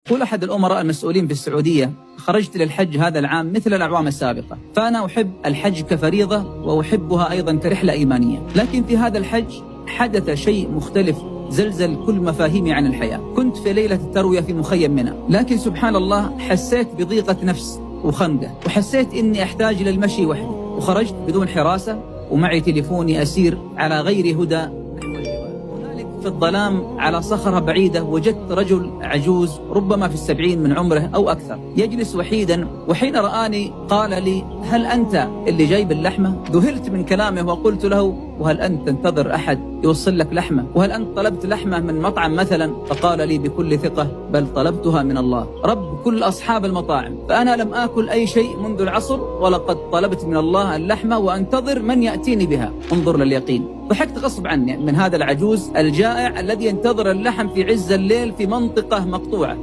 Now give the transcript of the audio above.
يقول أحد الأمراء المسؤولين في السعودية: خرجت للحج هذا العام مثل الأعوام السابقة، فأنا أحب الحج كفريضة وأحبها أيضا كرحلة إيمانية، لكن في هذا الحج حدث شيء مختلف زلزل كل مفاهيمي عن الحياة. كنت في ليلة التروية في مخيم منى، لكن سبحان الله حسيت بضيقة نفس وخنقة، وحسيت إني أحتاج للمشي وحدي، وخرجت بدون حراسة ومعي تليفوني أسير على غير هدى. في الظلام على صخرة بعيدة وجدت رجل عجوز ربما في 70 من عمره أو أكثر، يجلس وحيدا، وحين رآني قال لي: هل أنت اللي جايب اللحمة؟ ذهلت من كلامه وقلت له: وهل أنت تنتظر أحد يوصل لك لحمة؟ وهل أنت طلبت لحمة من مطعم مثلا؟ فقال لي بكل ثقة: بل طلبتها من الله، رب كل أصحاب المطاعم، فأنا لم آكل أي شيء منذ العصر، ولقد طلبت من الله اللحمة وأنتظر من يأتيني بها. انظر لليقين. ضحكت غصب عني من هذا العجوز الجائع الذي ينتظر اللحم في عز الليل في منطقة مقطوعة.